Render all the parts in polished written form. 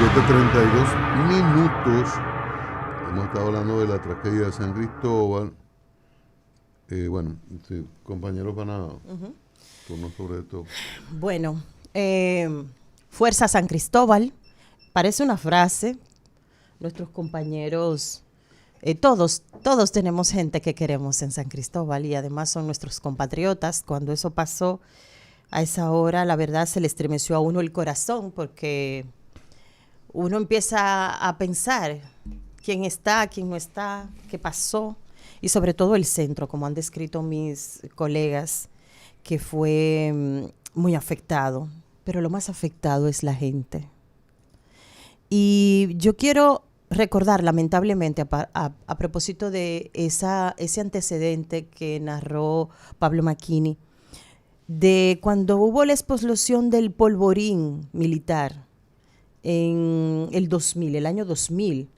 7:32. Hemos estado hablando de la tragedia de San Cristóbal. Bueno, sí, compañeros van a turnos sobre esto. Bueno, Fuerza San Cristóbal, parece una frase. Nuestros compañeros, todos tenemos gente que queremos en San Cristóbal y además son nuestros compatriotas. Cuando eso pasó, a esa hora, la verdad, se le estremeció a uno el corazón porque uno empieza a pensar quién está, quién no está, qué pasó, y sobre todo el centro, como han descrito mis colegas, que fue muy afectado, pero lo más afectado es la gente. Y yo quiero recordar, lamentablemente, a propósito de ese antecedente que narró Pablo Macchini, de cuando hubo la explosión del polvorín militar en el 2000, el año 2000.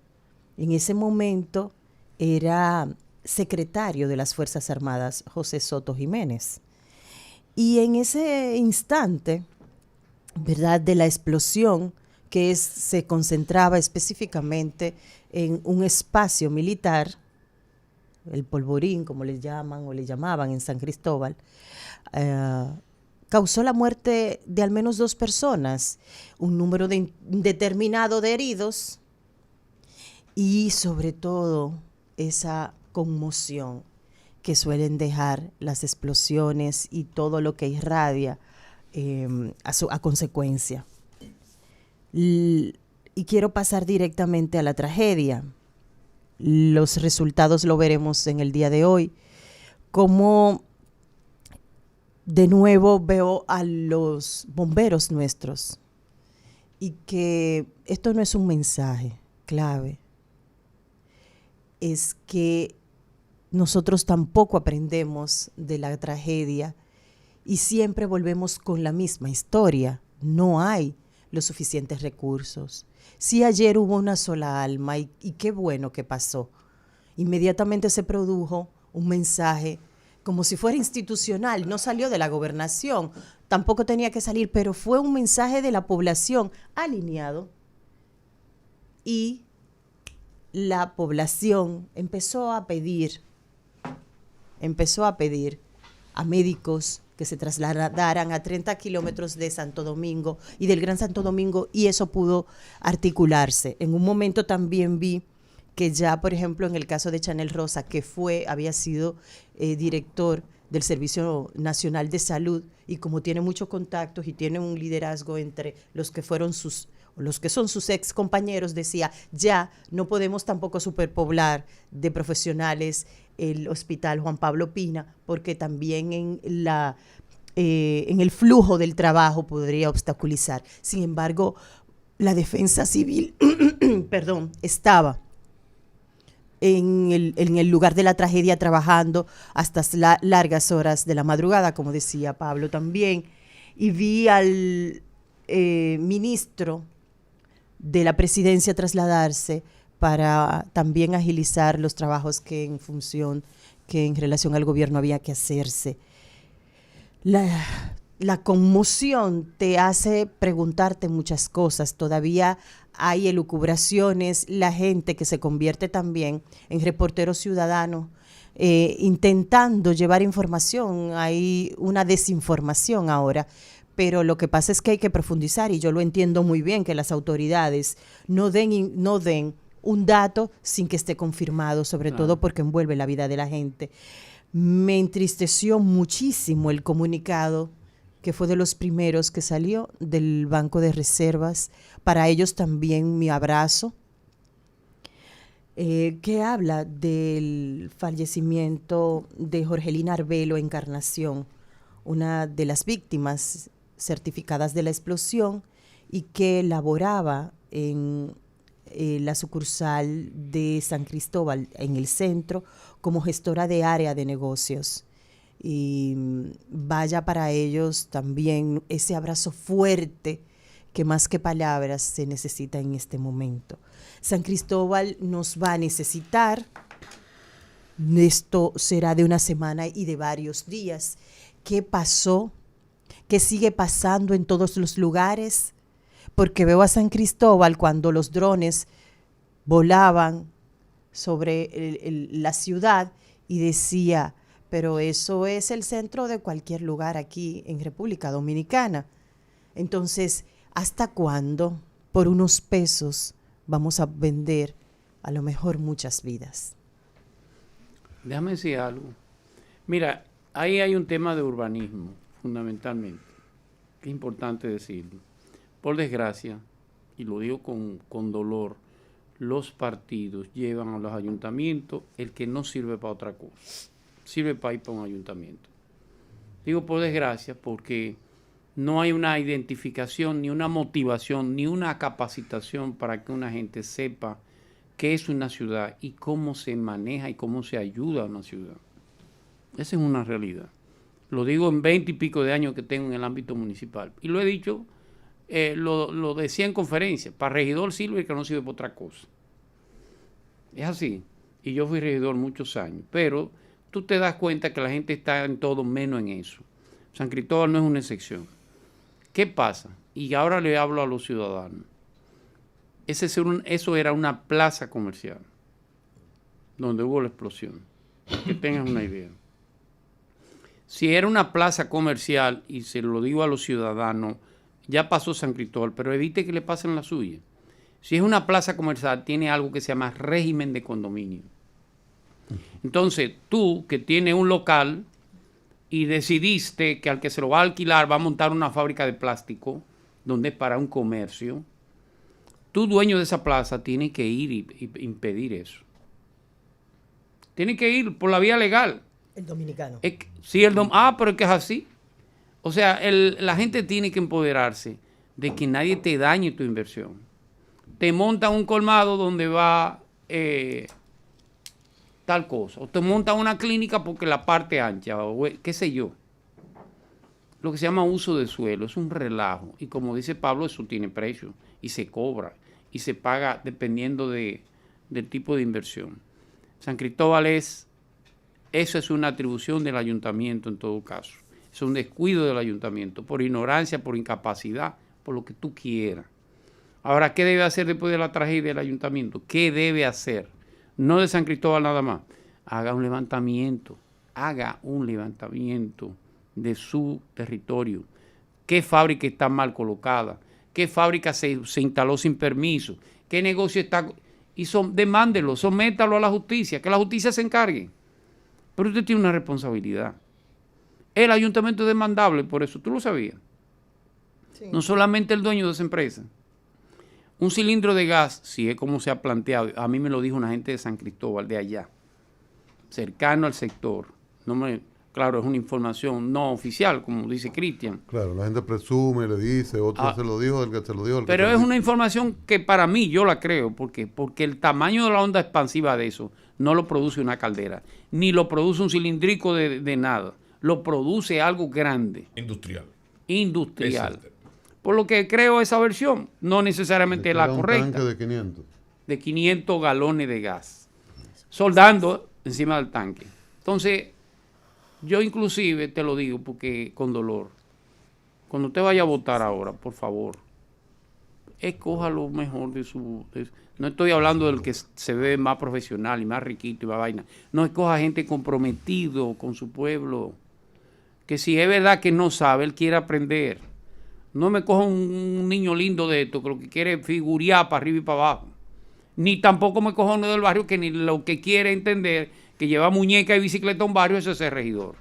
En ese momento era secretario de las Fuerzas Armadas José Soto Jiménez. Y en ese instante, ¿verdad?, de la explosión, que se concentraba específicamente en un espacio militar, el polvorín, como le llaman o le llamaban en San Cristóbal, causó la muerte de al menos 2 personas, un número indeterminado de heridos y sobre todo esa conmoción que suelen dejar las explosiones y todo lo que irradia a consecuencia. Y quiero pasar directamente a la tragedia. Los resultados lo veremos en el día de hoy. Como de nuevo veo a los bomberos nuestros y que esto no es un mensaje clave, es que nosotros tampoco aprendemos de la tragedia y siempre volvemos con la misma historia. No hay los suficientes recursos. Sí, ayer hubo una sola alma y qué bueno que pasó. Inmediatamente se produjo un mensaje como si fuera institucional, no salió de la gobernación, tampoco tenía que salir, pero fue un mensaje de la población alineado y la población empezó a pedir a médicos que se trasladaran a 30 kilómetros de Santo Domingo y del Gran Santo Domingo, y eso pudo articularse. En un momento también vi que ya, por ejemplo, en el caso de Chanel Rosa, que había sido director del Servicio Nacional de Salud, y como tiene muchos contactos y tiene un liderazgo entre los que son sus ex compañeros, decía, ya no podemos tampoco superpoblar de profesionales el Hospital Juan Pablo Pina, porque también en el flujo del trabajo podría obstaculizar. Sin embargo, la defensa civil estaba en el lugar de la tragedia trabajando hasta largas horas de la madrugada, como decía Pablo también, y vi al ministro de la presidencia trasladarse para también agilizar los trabajos que en relación al gobierno había que hacerse. La conmoción te hace preguntarte muchas cosas. Todavía hay elucubraciones, la gente que se convierte también en reportero ciudadano, intentando llevar información. Hay una desinformación ahora, pero lo que pasa es que hay que profundizar, y yo lo entiendo muy bien, que las autoridades no den un dato sin que esté confirmado, sobre todo porque envuelve la vida de la gente. Me entristeció muchísimo el comunicado, que fue de los primeros que salió del Banco de Reservas. Para ellos también mi abrazo, que habla del fallecimiento de Jorgelina Arbelo Encarnación, una de las víctimas certificadas de la explosión y que laboraba en la sucursal de San Cristóbal en el centro como gestora de área de negocios. Y vaya para ellos también ese abrazo fuerte que más que palabras se necesita en este momento. San Cristóbal nos va a necesitar. Esto será de una semana y de varios días. ¿Qué pasó? ¿Qué sigue pasando en todos los lugares? porque veo a San Cristóbal cuando los drones volaban sobre la ciudad y decía, pero eso es el centro de cualquier lugar aquí en República Dominicana. Entonces, ¿hasta cuándo por unos pesos vamos a vender a lo mejor muchas vidas? Déjame decir algo. Mira, ahí hay un tema de urbanismo, fundamentalmente. Es importante decirlo. Por desgracia, y lo digo con dolor, los partidos llevan a los ayuntamientos el que no sirve para otra cosa. Sirve para ir para un ayuntamiento. Digo por desgracia porque no hay una identificación, ni una motivación, ni una capacitación para que una gente sepa qué es una ciudad y cómo se maneja y cómo se ayuda a una ciudad. Esa es una realidad. Lo digo en 20 y pico de años que tengo en el ámbito municipal. Y lo he dicho, lo decía en conferencias, para regidor sirve y que no sirve para otra cosa. Es así. Y yo fui regidor muchos años. Pero tú te das cuenta que la gente está en todo menos en eso. San Cristóbal no es una excepción. ¿Qué pasa? Y ahora le hablo a los ciudadanos. Eso era una plaza comercial donde hubo la explosión. Que tengas una idea. Si era una plaza comercial, y se lo digo a los ciudadanos, ya pasó San Cristóbal, pero evite que le pasen la suya. Si es una plaza comercial, tiene algo que se llama régimen de condominio. Entonces, tú que tienes un local y decidiste que al que se lo va a alquilar va a montar una fábrica de plástico, donde es para un comercio, tú, dueño de esa plaza, tienes que ir y impedir eso. Tienes que ir por la vía legal. El dominicano. Sí, pero es que es así. O sea, la gente tiene que empoderarse de que nadie te dañe tu inversión. Te montan un colmado donde va tal cosa. O te montan una clínica porque la parte ancha, o qué sé yo. Lo que se llama uso de suelo es un relajo. Y como dice Pablo, eso tiene precio. Y se cobra. Y se paga dependiendo del tipo de inversión. San Cristóbal eso es una atribución del ayuntamiento en todo caso. Es un descuido del ayuntamiento, por ignorancia, por incapacidad, por lo que tú quieras. Ahora, ¿qué debe hacer después de la tragedia del ayuntamiento? ¿Qué debe hacer? No de San Cristóbal nada más. Haga un levantamiento de su territorio. ¿Qué fábrica está mal colocada? ¿Qué fábrica se instaló sin permiso? ¿Qué negocio está...? Y demándelo, sométalo a la justicia, que la justicia se encargue. Pero usted tiene una responsabilidad. El ayuntamiento es demandable por eso, ¿tú lo sabías? Sí. No solamente el dueño de esa empresa. Un cilindro de gas, si es como se ha planteado, a mí me lo dijo una gente de San Cristóbal, de allá, cercano al sector. Claro, es una información no oficial, como dice Cristian. Claro, la gente presume, le dice, otro se lo dijo, el que se lo dijo. Pero es una información que para mí yo la creo. ¿Por qué? Porque el tamaño de la onda expansiva de eso no lo produce una caldera, ni lo produce un cilindrico de nada. Lo produce algo grande. Industrial. Por lo que creo esa versión, no necesariamente es la correcta. Un tanque de 500. De 500 galones de gas. Soldando encima del tanque. Entonces, yo inclusive te lo digo porque con dolor. Cuando usted vaya a votar ahora, por favor, escoja lo mejor de su... No estoy hablando del que se ve más profesional y más riquito y más vaina. No, escoja gente comprometido con su pueblo. Que si es verdad que no sabe, él quiere aprender. No me coja un niño lindo de esto que lo que quiere es figurear para arriba y para abajo. Ni tampoco me coja uno del barrio que ni lo que quiere entender, que lleva muñeca y bicicleta a un barrio, eso es ser regidor.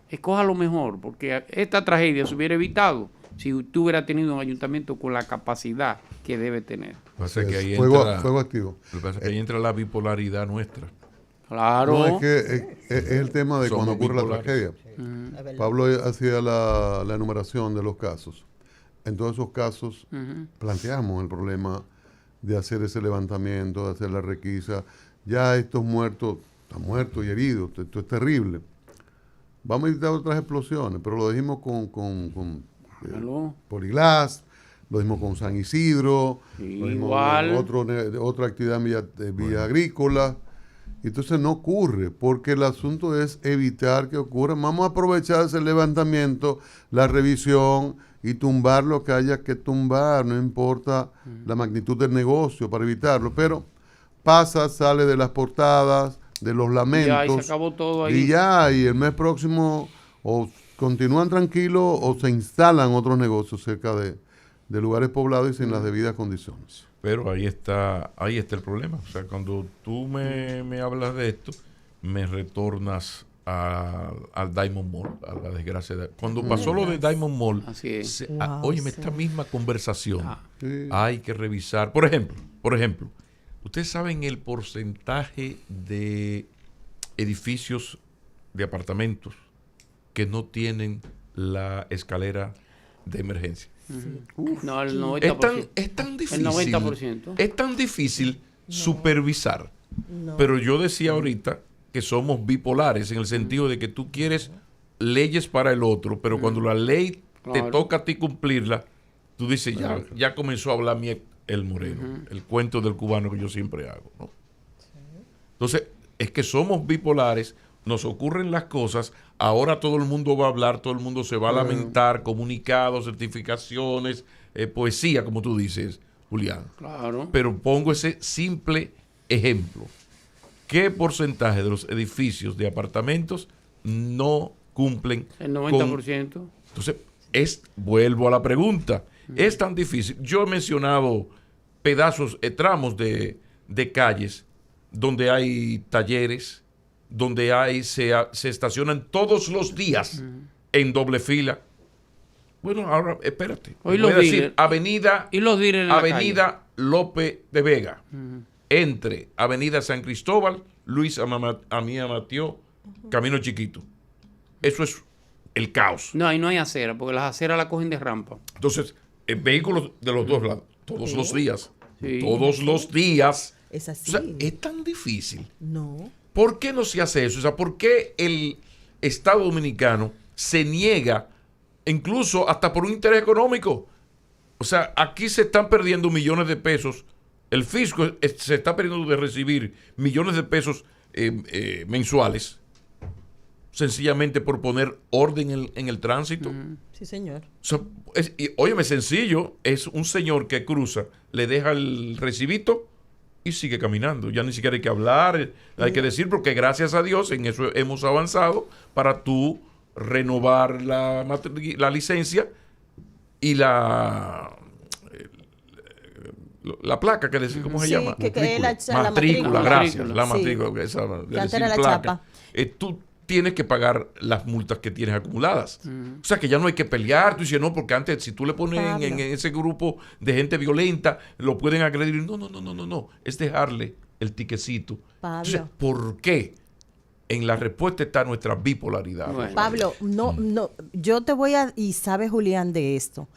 Escoja lo mejor, porque esta tragedia se hubiera evitado si usted hubiera tenido un ayuntamiento con la capacidad que debe tener. Pasa que ahí fuego activo. Lo que pasa es que ahí entra la bipolaridad nuestra. Claro. No, es que es el tema de cuando ocurre la tragedia. Pablo hacía la enumeración de los casos. En todos esos casos planteamos el problema de hacer ese levantamiento, de hacer la requisa. Ya estos muertos, están muertos y heridos, esto es terrible. Vamos a evitar otras explosiones, pero lo dijimos con Poliglas, lo dijimos con San Isidro, lo dijimos con otra actividad en Villa Agrícola. Entonces no ocurre, porque el asunto es evitar que ocurra. Vamos a aprovechar ese levantamiento, la revisión y tumbar lo que haya que tumbar, no importa la magnitud del negocio para evitarlo, pero pasa, sale de las portadas, de los lamentos. Ya, y se acabó todo ahí. Y ya, y el mes próximo o continúan tranquilos o se instalan otros negocios cerca de lugares poblados y sin las debidas condiciones. Pero ahí está el problema. O sea, cuando tú me hablas de esto, me retornas al Diamond Mall, a la desgracia. Cuando pasó lo de Diamond Mall, óyeme, esta misma conversación hay que revisar. Por ejemplo, ustedes saben el porcentaje de edificios de apartamentos que no tienen la escalera de emergencia. No, el 90%. Es tan difícil. El 90%. Es tan difícil supervisar. Pero yo decía ahorita que somos bipolares en el sentido de que tú quieres leyes para el otro, pero cuando la ley te toca a ti cumplirla, tú dices, ya comenzó a hablar el moreno, el cuento del cubano que yo siempre hago, ¿no? Entonces, es que somos bipolares, nos ocurren las cosas, ahora todo el mundo va a hablar, todo el mundo se va a lamentar, comunicados, certificaciones, poesía, como tú dices, Julián. Claro. Pero pongo ese simple ejemplo. ¿Qué porcentaje de los edificios de apartamentos no cumplen? El 90%. Entonces, vuelvo a la pregunta. Es tan difícil. Yo he mencionado pedazos, tramos de calles donde hay talleres, donde se estacionan todos los días en doble fila. Bueno, ahora, espérate. Hoy voy los a decir, dealers. Avenida, ¿Y los dealers en la Avenida López de Vega, entre Avenida San Cristóbal, Luis Amía Mateo, Camino Chiquito. Eso es el caos. No, ahí no hay acera, porque las aceras la cogen de rampa. Entonces, vehículos de los dos lados, todos los días. Sí. Todos los días. Es así. O sea, es tan difícil. No. ¿Por qué no se hace eso? O sea, ¿por qué el Estado Dominicano se niega, incluso hasta por un interés económico? O sea, aquí se están perdiendo millones de pesos. El fisco se está perdiendo de recibir millones de pesos mensuales, sencillamente por poner orden en el tránsito. Sí, señor. O sea, óyeme, sencillo, es un señor que cruza, le deja el recibito y sigue caminando. Ya ni siquiera hay que hablar, hay que decir, porque gracias a Dios en eso hemos avanzado para tú renovar la licencia y la placa, que decir, ¿cómo se llama? Matrícula, gracias. La matrícula, esa, que antes era la chapa. Tú tienes que pagar las multas que tienes acumuladas. O sea, que ya no hay que pelear. Tú dices, no, porque antes, si tú le pones en ese grupo de gente violenta, lo pueden agredir. No. Es dejarle el tiquecito. Entonces, ¿por qué? En la respuesta está nuestra bipolaridad. Bueno. Pablo, no, yo te voy a, y sabe Julián de esto,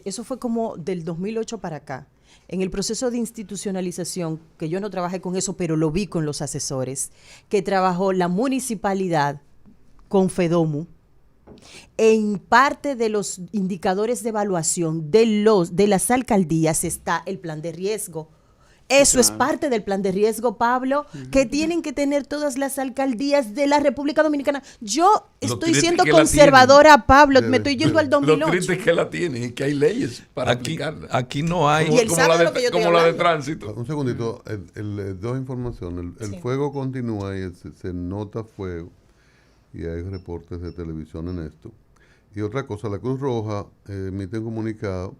eso fue como del 2008 para acá, en el proceso de institucionalización, que yo no trabajé con eso, pero lo vi con los asesores, que trabajó la municipalidad con FEDOMU, en parte de los indicadores de evaluación de las alcaldías está el plan de riesgo. Eso es parte del plan de riesgo, Pablo, que tienen que tener todas las alcaldías de la República Dominicana. Yo estoy siendo conservadora, Pablo, me estoy yendo al 2008. Lo triste es que la tienen y que hay leyes para aplicarla. Aquí no hay. Como la de tránsito. Un segundito, dos informaciones. El fuego continúa y se nota fuego y hay reportes de televisión en esto. Y otra cosa, la Cruz Roja emite un comunicado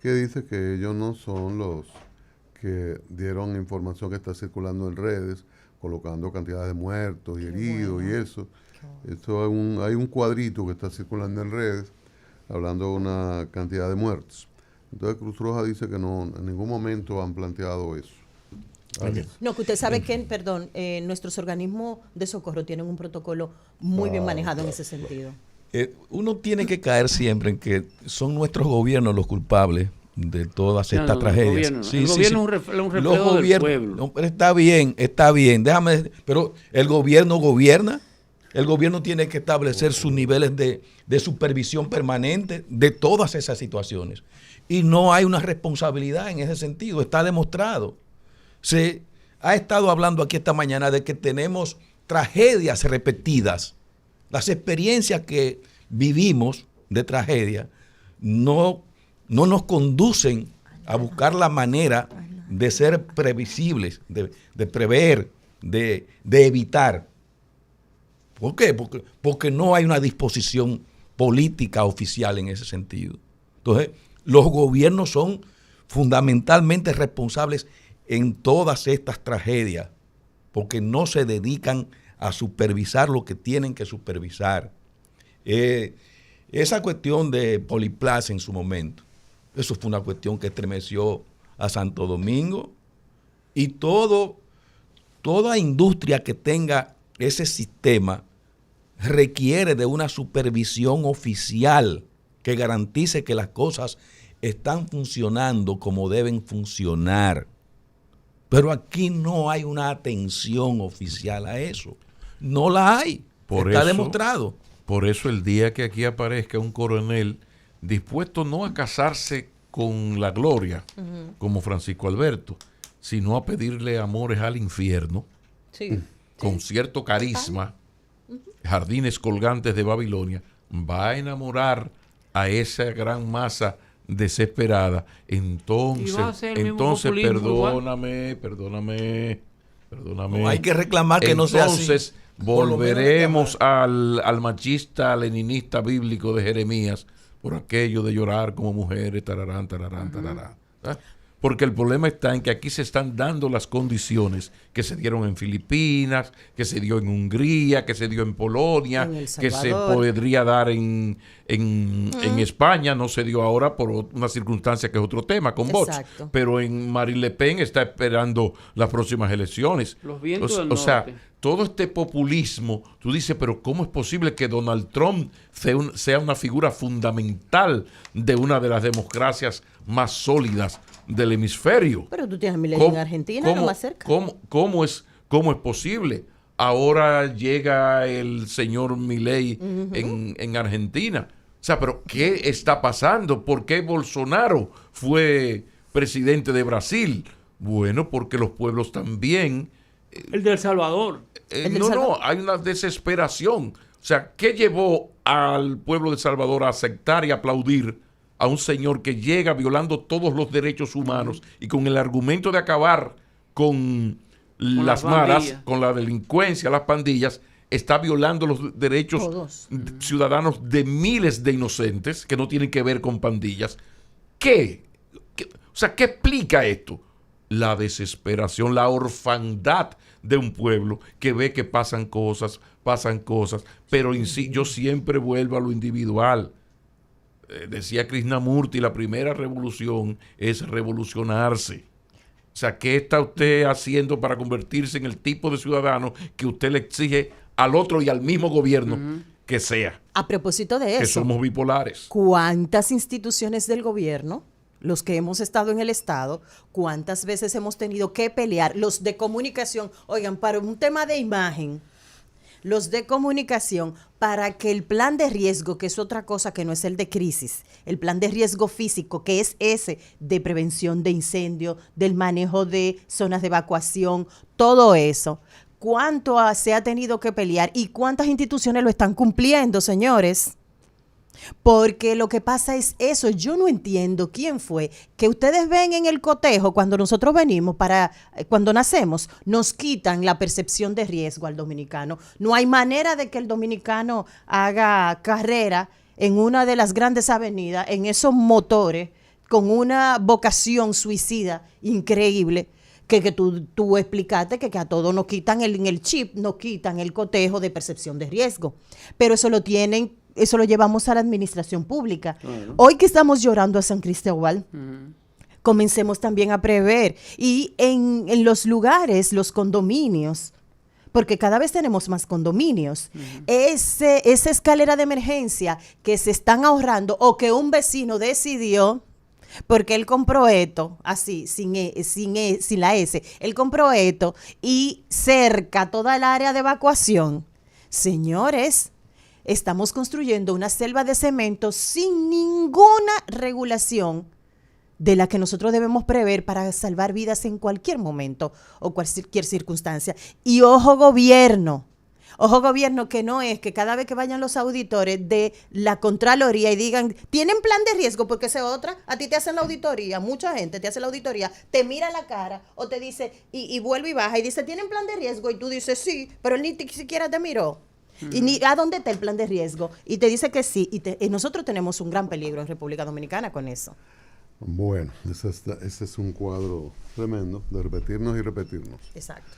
que dice que ellos no son los que dieron información que está circulando en redes, colocando cantidades de muertos y heridos y eso. Hay un cuadrito que está circulando en redes hablando de una cantidad de muertos. Entonces Cruz Roja dice que no, en ningún momento han planteado eso. No, que usted sabe que, perdón, nuestros organismos de socorro tienen un protocolo muy bien manejado en ese sentido. Uno tiene que caer siempre en que son nuestros gobiernos los culpables de todas estas tragedias. El gobierno es un reflejo del pueblo. No, pero está bien. Pero el gobierno gobierna. El gobierno tiene que establecer sus niveles de supervisión permanente de todas esas situaciones. Y no hay una responsabilidad en ese sentido. Está demostrado. Se ha estado hablando aquí esta mañana de que tenemos tragedias repetidas. Las experiencias que vivimos de tragedia no nos conducen a buscar la manera de ser previsibles, de prever, de evitar. ¿Por qué? Porque no hay una disposición política oficial en ese sentido. Entonces, los gobiernos son fundamentalmente responsables en todas estas tragedias, porque no se dedican a supervisar lo que tienen que supervisar. Esa cuestión de Poliplaza en su momento, eso fue una cuestión que estremeció a Santo Domingo, y toda industria que tenga ese sistema requiere de una supervisión oficial que garantice que las cosas están funcionando como deben funcionar. Pero aquí no hay una atención oficial a eso. No la hay. Está demostrado. Por eso el día que aquí aparezca un coronel dispuesto no a casarse con la gloria, como Francisco Alberto, sino a pedirle amores al infierno, con cierto carisma, jardines colgantes de Babilonia, va a enamorar a esa gran masa desesperada. Entonces perdóname. No, hay que reclamar que no sea así. Entonces volveremos al machista leninista bíblico de Jeremías por aquello de llorar como mujeres, tararán. ¿Ah? Porque el problema está en que aquí se están dando las condiciones que se dieron en Filipinas, que se dio en Hungría, que se dio en Polonia, que se podría dar en España. No se dio ahora por una circunstancia que es otro tema, con Vox. Pero en Marine Le Pen está esperando las próximas elecciones. Los vientos del norte. O sea, todo este populismo, tú dices, pero ¿cómo es posible que Donald Trump sea una figura fundamental de una de las democracias más sólidas del hemisferio? Pero tú tienes a Milei en Argentina, no más cerca. ¿Cómo es posible? Ahora llega el señor Milei en Argentina. O sea, pero ¿qué está pasando? ¿Por qué Bolsonaro fue presidente de Brasil? Bueno, porque los pueblos también... El de El Salvador. Hay una desesperación. O sea, ¿qué llevó al pueblo de El Salvador a aceptar y aplaudir a un señor que llega violando todos los derechos humanos y con el argumento de acabar con las maras, con la delincuencia, las pandillas, está violando los derechos ciudadanos de miles de inocentes que no tienen que ver con pandillas? ¿Qué explica esto? La desesperación, la orfandad de un pueblo que ve que pasan cosas, pero yo siempre vuelvo a lo individual. Decía Krishnamurti, la primera revolución es revolucionarse. O sea, ¿qué está usted haciendo para convertirse en el tipo de ciudadano que usted le exige al otro y al mismo gobierno que sea? A propósito de eso, que somos bipolares. ¿Cuántas instituciones del gobierno, los que hemos estado en el Estado, cuántas veces hemos tenido que pelear? Los de comunicación, oigan, para un tema de imagen, los de comunicación, para que el plan de riesgo, que es otra cosa que no es el de crisis, el plan de riesgo físico, que es ese de prevención de incendio, del manejo de zonas de evacuación, todo eso, ¿cuánto se ha tenido que pelear y cuántas instituciones lo están cumpliendo, señores? Porque lo que pasa es eso. Yo no entiendo quién fue que ustedes ven en el cotejo cuando nosotros venimos cuando nacemos, nos quitan la percepción de riesgo al dominicano. No hay manera de que el dominicano haga carrera en una de las grandes avenidas, en esos motores, con una vocación suicida increíble, que tú explicaste que a todos nos quitan el chip, nos quitan el cotejo de percepción de riesgo. Pero eso lo llevamos a la administración pública. Hoy que estamos llorando a San Cristóbal, comencemos también a prever. Y en los lugares, los condominios, porque cada vez tenemos más condominios, esa escalera de emergencia que se están ahorrando o que un vecino decidió, porque él compró esto, así, sin la S, él compró esto y cerca toda el área de evacuación. Señores, estamos construyendo una selva de cemento sin ninguna regulación de la que nosotros debemos prever para salvar vidas en cualquier momento o cualquier circunstancia. Y ojo, gobierno, Ojo gobierno, que no es que cada vez que vayan los auditores de la Contraloría y digan, ¿tienen plan de riesgo? Porque esa es otra, a ti te hacen la auditoría, mucha gente te hace la auditoría, te mira la cara o te dice, y vuelve y baja y dice, ¿tienen plan de riesgo? Y tú dices, sí, pero él ni siquiera te miró. Y ni a dónde está el plan de riesgo. Y te dice que sí. Y nosotros tenemos un gran peligro en República Dominicana con eso. Bueno, ese es un cuadro tremendo de repetirnos y repetirnos. Exacto.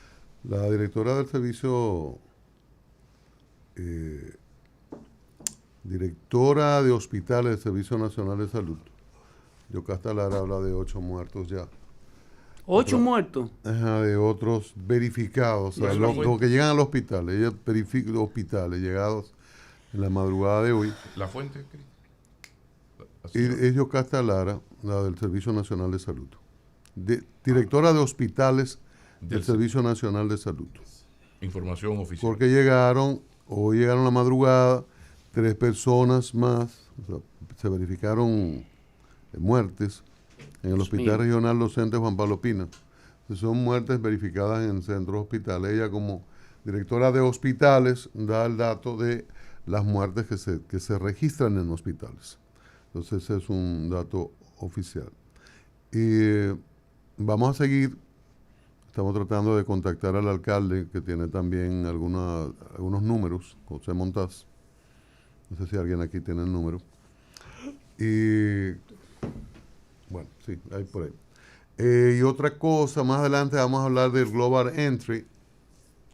La directora del servicio, directora de hospitales del Servicio Nacional de Salud, Yocasta Lara, habla de 8 muertos ya. 8 muertos. Ajá, de otros verificados, o sea, los que llegan al hospital. Ella verifica los hospitales llegados en la madrugada de hoy. ¿La fuente? Es Yocasta Lara, la del Servicio Nacional de Salud. Directora de hospitales del Servicio Nacional de Salud. Información oficial. Porque hoy llegaron a la madrugada, 3 personas más, o sea, se verificaron muertes en el Hospital Regional Docente Juan Pablo Pina. Son muertes verificadas en centros hospitales. Ella, como directora de hospitales, da el dato de las muertes que se registran en hospitales. Entonces ese es un dato oficial. Y vamos a seguir. Estamos tratando de contactar al alcalde, que tiene también algunos números, José Montaz. No sé si alguien aquí tiene el número. Y bueno, sí, hay por ahí. Y otra cosa, más adelante vamos a hablar del Global Entry.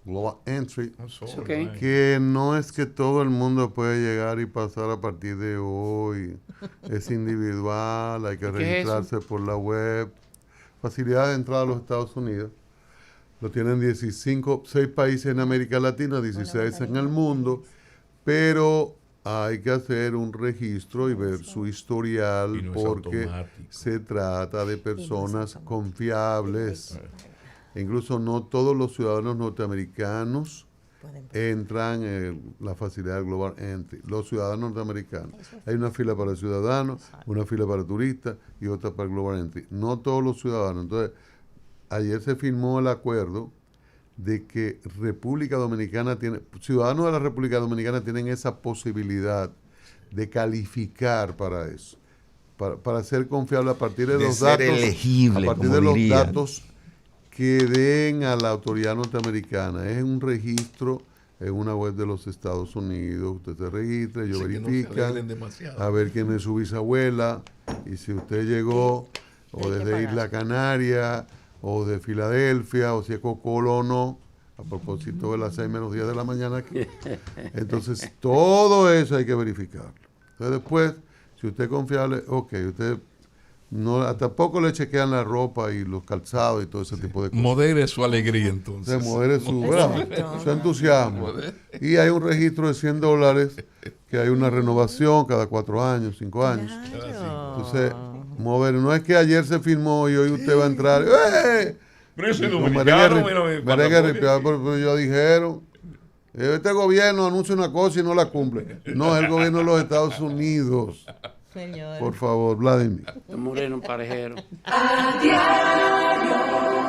Global Entry, Okay. que no es que todo el mundo puede llegar y pasar a partir de hoy. Es individual, hay que registrarse por la web. Facilidad de entrada a los Estados Unidos. Lo tienen 6 países en América Latina, 16 en el mundo, pero hay que hacer un registro y ver su historial, no porque se trata de personas confiables. Incluso no todos los ciudadanos norteamericanos entran en la facilidad del Global Entry. Los ciudadanos norteamericanos. Hay una fila para ciudadanos, una fila para turistas y otra para el Global Entry. No todos los ciudadanos. Entonces, ayer se firmó el acuerdo de que ciudadanos de la República Dominicana tienen esa posibilidad de calificar para eso, para ser confiable a partir de los datos, elegible, a partir de los datos que den a la autoridad norteamericana. Es un registro en una web de los Estados Unidos. Usted se registra, ellos verifican a ver quién es su bisabuela, y si usted llegó o desde Isla Canaria o de Filadelfia, o si es Cocolo o no, a propósito de las 6 menos 10 de la mañana aquí. Entonces, todo eso hay que verificarlo. Entonces, después, si usted es confiable, ok, usted no, hasta poco le chequean la ropa y los calzados y todo ese tipo de cosas. Modere su alegría, entonces. Modere su entusiasmo. Y hay un registro de $100, que hay una renovación cada 4 años, 5 años. Entonces, no es que ayer se firmó y hoy usted va a entrar. Pero ese dominicano, pero ya dijeron, este gobierno anuncia una cosa y no la cumple. No, es el gobierno de los Estados Unidos. Señor. Por favor, Vladimir. Moreno Parejero. A diario.